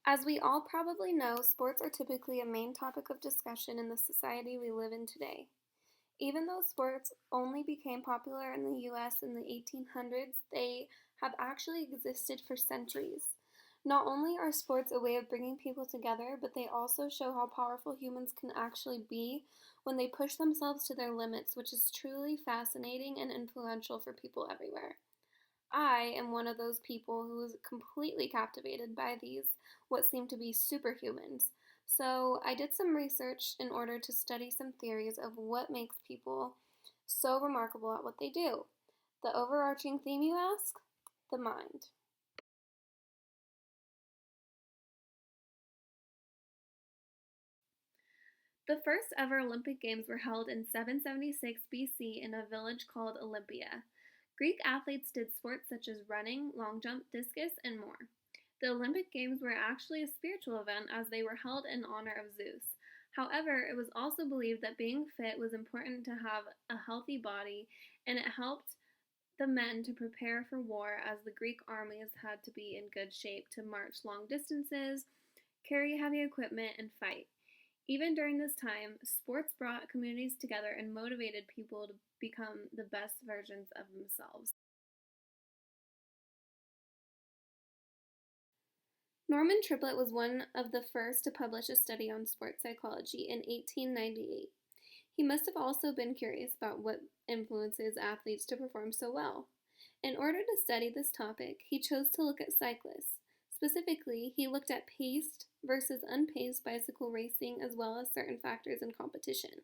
As we all probably know, sports are typically a main topic of discussion in the society we live in today. Even though sports only became popular in the US in the 1800s, they have actually existed for centuries. Not only are sports a way of bringing people together, but they also show how powerful humans can actually be when they push themselves to their limits, which is truly fascinating and influential for people everywhere. I am one of those people who was completely captivated by these, what seem to be superhumans. So I did some research in order to study some theories of what makes people so remarkable at what they do. The overarching theme, you ask? The mind. The first ever Olympic Games were held in 776 BC in a village called Olympia. Greek athletes did sports such as running, long jump, discus, and more. The Olympic Games were actually a spiritual event as they were held in honor of Zeus. However, it was also believed that being fit was important to have a healthy body, and it helped the men to prepare for war as the Greek armies had to be in good shape to march long distances, carry heavy equipment, and fight. Even during this time, sports brought communities together and motivated people to become the best versions of themselves. Norman Triplett was one of the first to publish a study on sports psychology in 1898. He must have also been curious about what influences athletes to perform so well. In order to study this topic, he chose to look at cyclists. Specifically, he looked at paced versus unpaced bicycle racing as well as certain factors in competition.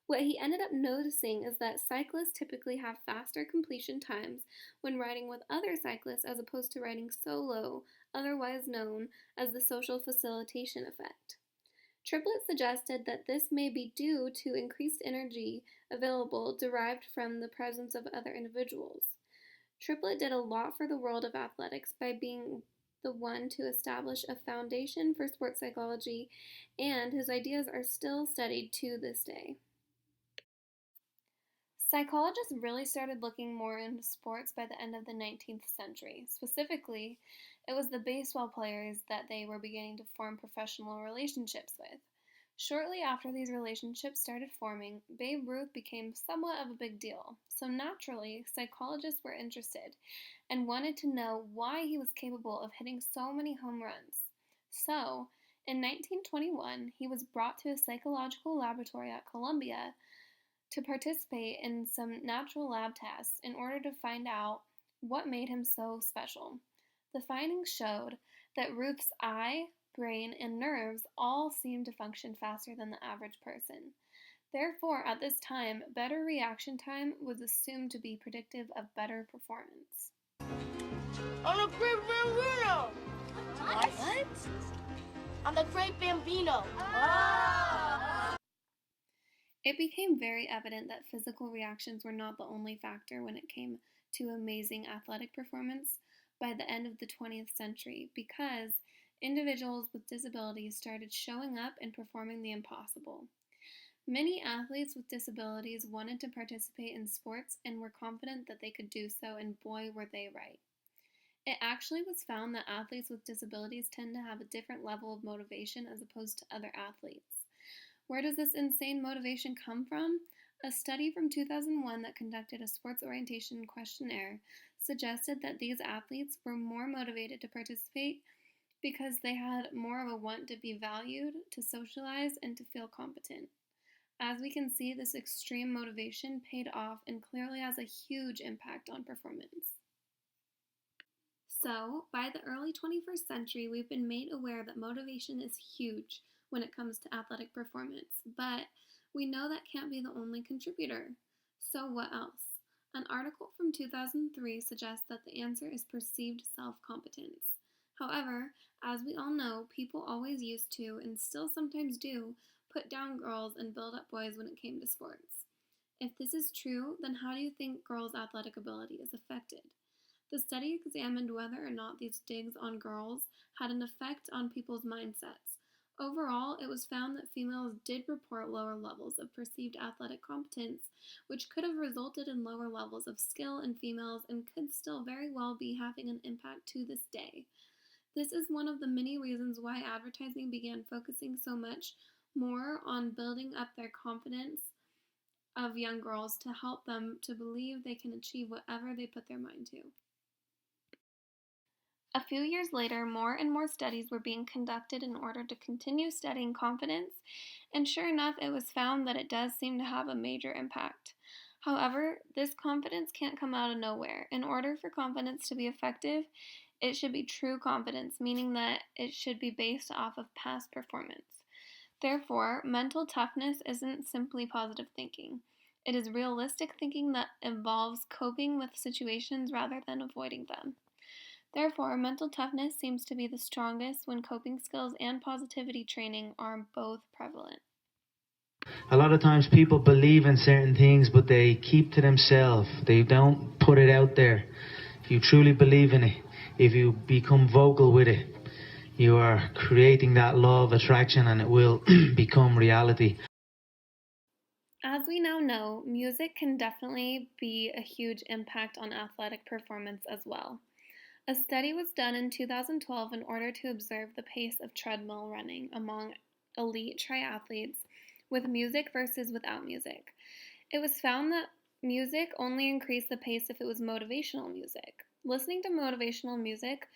What he ended up noticing is that cyclists typically have faster completion times when riding with other cyclists as opposed to riding solo, otherwise known as the social facilitation effect. Triplett suggested that this may be due to increased energy available derived from the presence of other individuals. Triplett did a lot for the world of athletics by being the one to establish a foundation for sports psychology, and his ideas are still studied to this day. Psychologists really started looking more into sports by the end of the 19th century. Specifically, it was the baseball players that they were beginning to form professional relationships with. Shortly after these relationships started forming, Babe Ruth became somewhat of a big deal. So naturally, psychologists were interested and wanted to know why he was capable of hitting so many home runs. So, in 1921, he was brought to a psychological laboratory at Columbia to participate in some natural lab tests in order to find out what made him so special. The findings showed that Ruth's eye, brain, and nerves all seemed to function faster than the average person. Therefore, at this time, better reaction time was assumed to be predictive of better performance. I'm the great Bambino! What? I'm the great Bambino! It became very evident that physical reactions were not the only factor when it came to amazing athletic performance by the end of the 20th century because individuals with disabilities started showing up and performing the impossible. Many athletes with disabilities wanted to participate in sports and were confident that they could do so, and boy, were they right. It actually was found that athletes with disabilities tend to have a different level of motivation as opposed to other athletes. Where does this insane motivation come from? A study from 2001 that conducted a sports orientation questionnaire suggested that these athletes were more motivated to participate because they had more of a want to be valued, to socialize, and to feel competent. As we can see, this extreme motivation paid off and clearly has a huge impact on performance. So, by the early 21st century, we've been made aware that motivation is huge when it comes to athletic performance, but we know that can't be the only contributor. So, what else? An article from 2003 suggests that the answer is perceived self competence. However, as we all know, people always used to, and still sometimes do, put down girls and build up boys when it came to sports. If this is true, then how do you think girls' athletic ability is affected? The study examined whether or not these digs on girls had an effect on people's mindsets. Overall, it was found that females did report lower levels of perceived athletic competence, which could have resulted in lower levels of skill in females and could still very well be having an impact to this day. This is one of the many reasons why advertising began focusing so much more on building up their confidence of young girls to help them to believe they can achieve whatever they put their mind to. A few years later, more and more studies were being conducted in order to continue studying confidence, and sure enough, it was found that it does seem to have a major impact. However, this confidence can't come out of nowhere. In order for confidence to be effective, it should be true confidence, meaning that it should be based off of past performance. Therefore, mental toughness isn't simply positive thinking. It is realistic thinking that involves coping with situations rather than avoiding them. Therefore, mental toughness seems to be the strongest when coping skills and positivity training are both prevalent. A lot of times people believe in certain things, but they keep to themselves. They don't put it out there. If you truly believe in it, if you become vocal with it, you are creating that law of attraction and it will become reality. As we now know, music can definitely be a huge impact on athletic performance as well. A study was done in 2012 in order to observe the pace of treadmill running among elite triathletes with music versus without music. It was found that music only increased the pace if it was motivational music. Listening to motivational music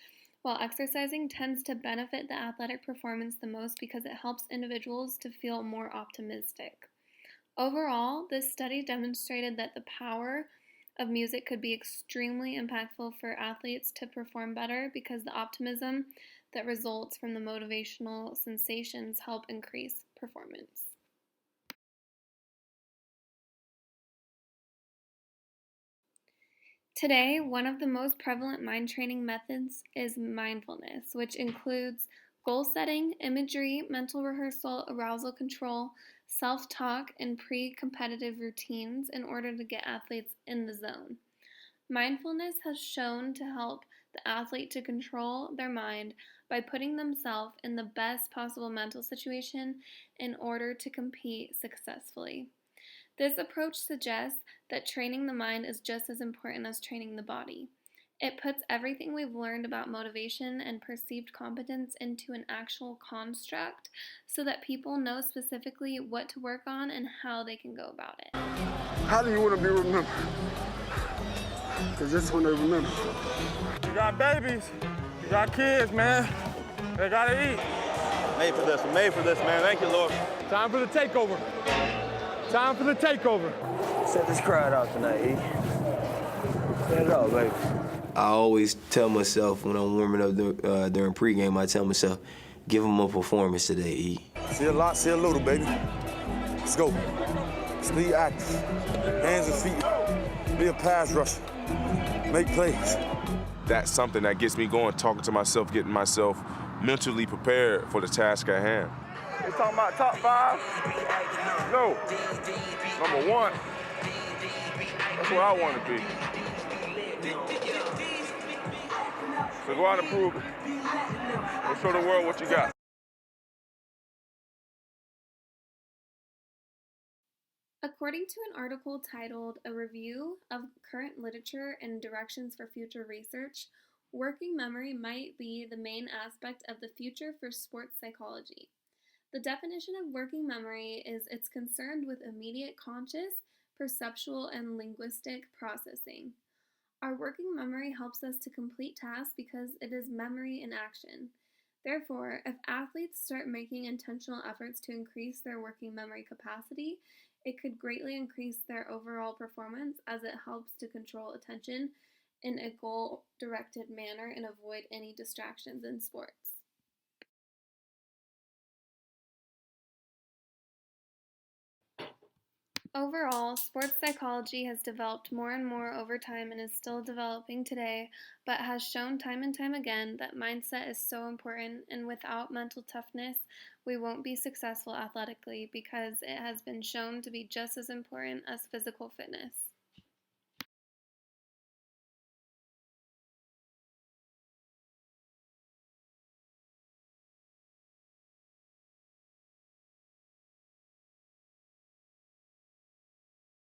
while exercising tends to benefit the athletic performance the most because it helps individuals to feel more optimistic. Overall, this study demonstrated that the power of music could be extremely impactful for athletes to perform better because the optimism that results from the motivational sensations help increase performance. Today, one of the most prevalent mind training methods is mindfulness, which includes goal setting, imagery, mental rehearsal, arousal control, self-talk, and pre-competitive routines in order to get athletes in the zone. Mindfulness has shown to help the athlete to control their mind by putting themselves in the best possible mental situation in order to compete successfully. This approach suggests that training the mind is just as important as training the body. It puts everything we've learned about motivation and perceived competence into an actual construct so that people know specifically what to work on and how they can go about it. How do you want to be remembered? Because this is when they remember. You got babies, you got kids, man. They gotta eat. Made for this, man. Thank you, Lord. Time for the takeover. Time for the takeover. Set this crowd out tonight, E. Set it up, baby. I always tell myself when I'm warming up during pregame, I tell myself, give them a performance today, E. See a lot, see a little, baby. Let's go. Speed active. Hands and feet. Be a pass rusher. Make plays. That's something that gets me going, talking to myself, getting myself mentally prepared for the task at hand. They talking about top 5? No. Number 1. That's what I want to be. So go out and prove it. Go show the world what you got. According to an article titled A Review of Current Literature and Directions for Future Research, working memory might be the main aspect of the future for sports psychology. The definition of working memory is it's concerned with immediate conscious, perceptual, and linguistic processing. Our working memory helps us to complete tasks because it is memory in action. Therefore, if athletes start making intentional efforts to increase their working memory capacity, it could greatly increase their overall performance as it helps to control attention in a goal-directed manner and avoid any distractions in sports. Overall, sports psychology has developed more and more over time and is still developing today, but has shown time and time again that mindset is so important, and without mental toughness, we won't be successful athletically because it has been shown to be just as important as physical fitness.